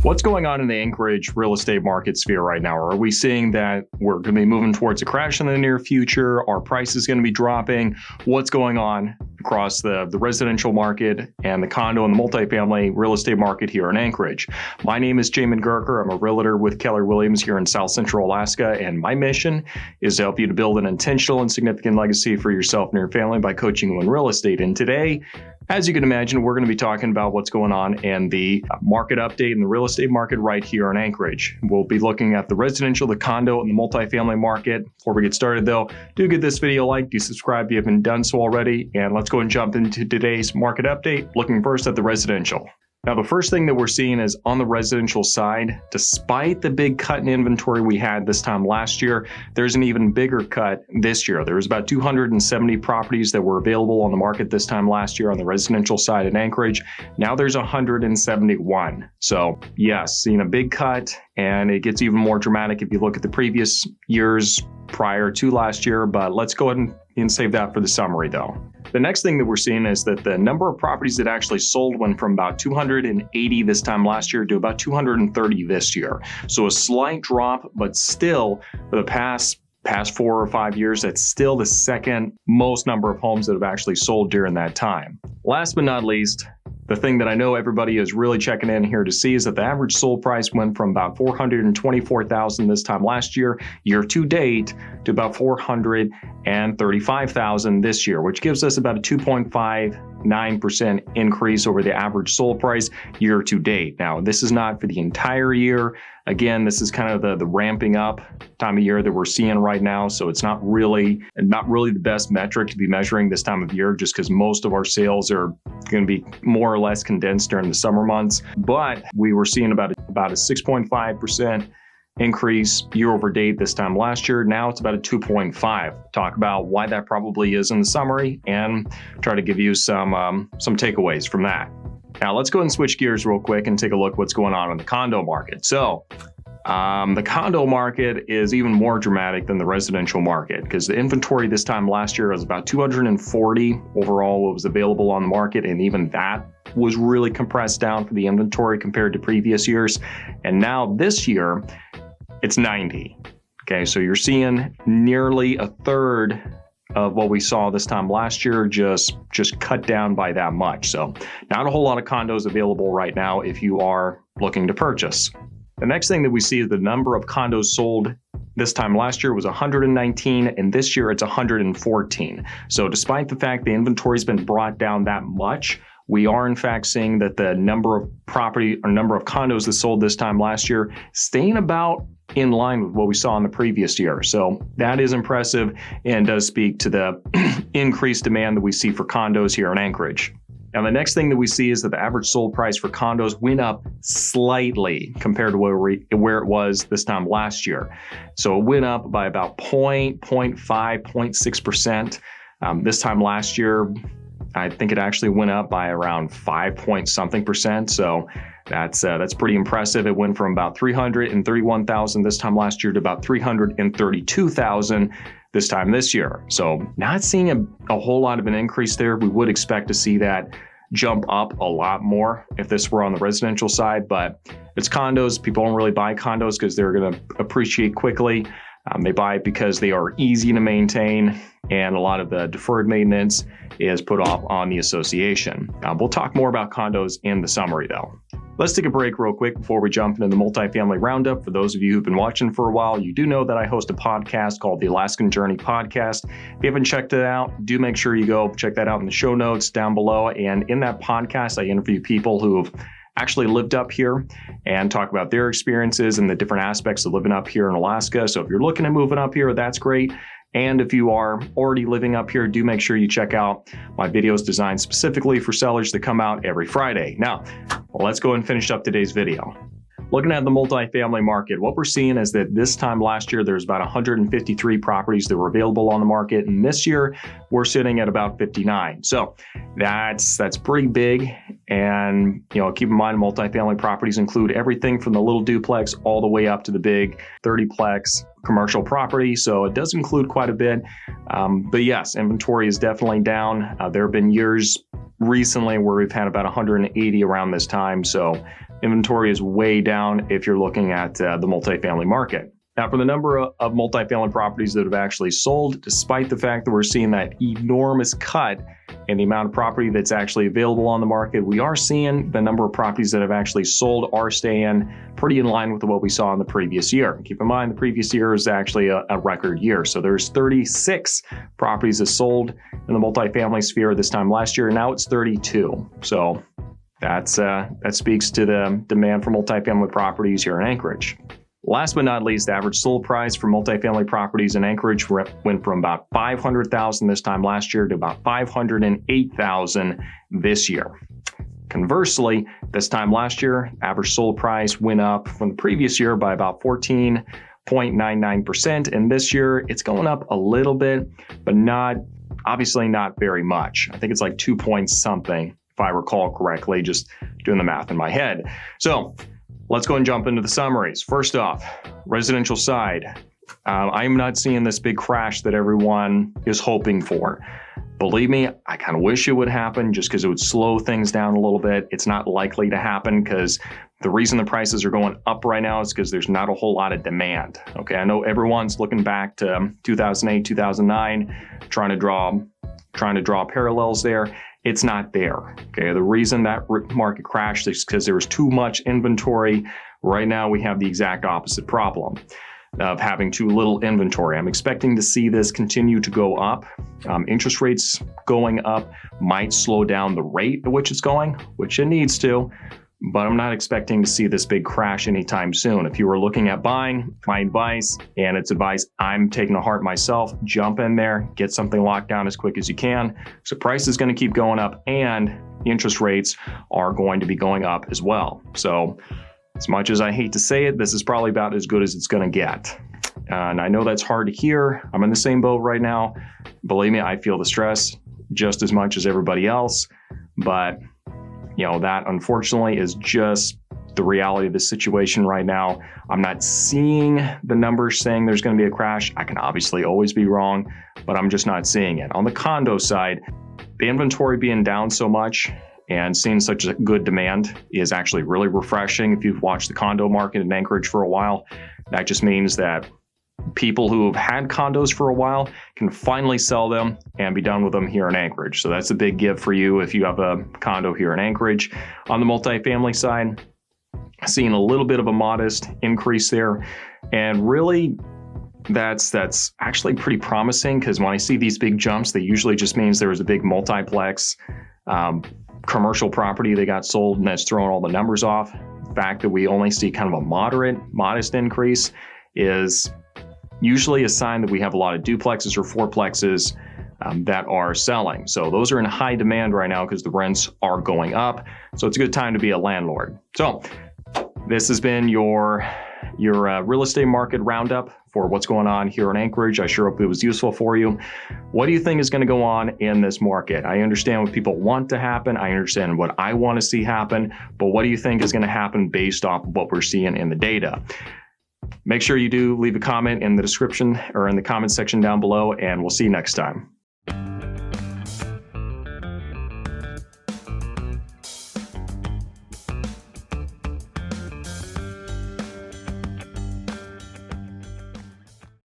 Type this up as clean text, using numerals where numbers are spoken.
What's going on in the Anchorage real estate market sphere right now? Are we seeing that we're going to be moving towards a crash in the near future? Are prices going to be dropping? What's going on across the residential market and the condo and the multifamily real estate market here in Anchorage? My name is Jamin Goecker. I'm a realtor with Keller here in South Central Alaska, and my mission is to help you to build an intentional and significant legacy for yourself and your family by coaching you in real estate. And today, as you can imagine, we're going to be talking about what's going on in the market update in the real estate market right here in Anchorage. We'll be looking at the residential, the condo, and the multifamily market. Before we get started though, do give this video a like, do subscribe if you haven't done so already, and let's go and jump into today's market update, looking first at the residential. Now, the first thing that we're seeing is on the residential side, despite the big cut in inventory we had this time last year, there's an even bigger cut this year. There was about 270 properties that were available on the market this time last year on the residential side in Anchorage. Now there's 171. So yes, seeing a big cut, and it gets even more dramatic if you look at the previous years prior to last year, but let's go ahead and save that for the summary though. The next thing that we're seeing is that the number of properties that actually sold went from about 280 this time last year to about 230 this year. So a slight drop, but still for the past 4 or 5 years, that's still the second most number of homes that have actually sold during that time. Last but not least, the thing that I know everybody is really checking in here to see is that the average sold price went from about $424,000 this time last year to date, to about $435,000 this year, which gives us about a 2.59% increase over the average sold price year to date. Now, this is not for the entire year. Again, this is kind of the ramping up time of year that we're seeing right now. So it's not really the best metric to be measuring this time of year, just because most of our sales are going to be more or less condensed during the summer months. But we were seeing about a 6.5% increase year over date this time last year. Now it's about a 2.5. Talk about why that probably is in the summary and try to give you some takeaways from that. Now let's go ahead and switch gears real quick and take a look what's going on in the condo market. So the condo market is even more dramatic than the residential market, because the inventory this time last year was about 240 overall what was available on the market, and even that was really compressed down for the inventory compared to previous years. And now this year, it's 90. Okay, so you're seeing nearly a third of what we saw this time last year just cut down by that much. So not a whole lot of condos available right now if you are looking to purchase. The next thing that we see is the number of condos sold this time last year was 119, and this year it's 114. So despite the fact the inventory's been brought down that much, we are in fact seeing that the number of condos that sold this time last year staying about in line with what we saw in the previous year. So that is impressive and does speak to the increased demand that we see for condos here in Anchorage. Now, the next thing that we see is that the average sold price for condos went up slightly compared to where it was this time last year. So it went up by about 0.6%. This time last year, I think it actually went up by around 5-point-something%. So that's pretty impressive. It went from about 331,000 this time last year to about 332,000 this time this year. So not seeing a whole lot of an increase there. We would expect to see that jump up a lot more if this were on the residential side, but it's condos. People don't really buy condos because they're going to appreciate quickly. They buy it because they are easy to maintain, and a lot of the deferred maintenance is put off on the association. We'll talk more about condos in the summary though. Let's take a break real quick before we jump into the multifamily roundup. For those of you who've been watching for a while, you do know that I host a podcast called the Alaskan Journey Podcast. If you haven't checked it out, do make sure you go check that out in the show notes down below. And in that podcast, I interview people who have actually lived up here and talk about their experiences and the different aspects of living up here in Alaska. So if you're looking at moving up here, that's great. And if you are already living up here, do make sure you check out my videos designed specifically for sellers that come out every Friday. Now, let's go and finish up today's video. Looking at the multifamily market, what we're seeing is that this time last year, there's about 153 properties that were available on the market. And this year, we're sitting at about 59. So that's pretty big. And, keep in mind, multifamily properties include everything from the little duplex all the way up to the big 30-plex commercial property. So it does include quite a bit. But yes, inventory is definitely down. There have been years recently where we've had about 180 around this time. So Inventory is way down if you're looking at the multifamily market. Now, for the number of multifamily properties that have actually sold, despite the fact that we're seeing that enormous cut in the amount of property that's actually available on the market, we are seeing the number of properties that have actually sold are staying pretty in line with what we saw in the previous year. Keep in mind, the previous year is actually a record year. So there's 36 properties that sold in the multifamily sphere this time last year. Now it's 32. So that speaks to the demand for multifamily properties here in Anchorage. Last but not least, the average sold price for multifamily properties in Anchorage went from about $500,000 this time last year to about $508,000 this year. Conversely, this time last year, average sold price went up from the previous year by about 14.99%, and this year it's going up a little bit, but obviously not very much. I think it's like 2 point something, if I recall correctly, just doing the math in my head. So let's go and jump into the summaries. First off, residential side. I am not seeing this big crash that everyone is hoping for. Believe me, I kind of wish it would happen just because it would slow things down a little bit. It's not likely to happen because the reason the prices are going up right now is because there's not a whole lot of demand. Okay, I know everyone's looking back to 2008, 2009, trying to draw parallels there. It's not there. Okay, the reason that market crashed is because there was too much inventory. Right now, we have the exact opposite problem of having too little inventory. I'm expecting to see this continue to go up. Interest rates going up might slow down the rate at which it's going, which it needs to, but I'm not expecting to see this big crash anytime soon. If you were looking at buying, my advice, and it's advice I'm taking to heart myself, jump in there, get something locked down as quick as you can. So price is going to keep going up and interest rates are going to be going up as well. So as much as I hate to say it, this is probably about as good as it's going to get. And I know that's hard to hear. I'm in the same boat right now. Believe me, I feel the stress just as much as everybody else. But, that unfortunately is just the reality of the situation right now. I'm not seeing the numbers saying there's going to be a crash. I can obviously always be wrong, but I'm just not seeing it. On the condo side, the inventory being down so much and seeing such a good demand is actually really refreshing. If you've watched the condo market in Anchorage for a while, that just means that people who have had condos for a while can finally sell them and be done with them here in Anchorage. So that's a big give for you if you have a condo here in Anchorage. On the multifamily side, seeing a little bit of a modest increase there. And really, that's actually pretty promising because when I see these big jumps, that usually just means there was a big multiplex commercial property that got sold and that's throwing all the numbers off. The fact that we only see kind of a modest increase is usually a sign that we have a lot of duplexes or fourplexes that are selling. So those are in high demand right now because the rents are going up. So it's a good time to be a landlord. So this has been your real estate market roundup for what's going on here in Anchorage. I sure hope it was useful for you. What do you think is going to go on in this market? I understand what people want to happen. I understand what I want to see happen, but what do you think is going to happen based off of what we're seeing in the data? Make sure you do leave a comment in the description or in the comment section down below, and we'll see you next time.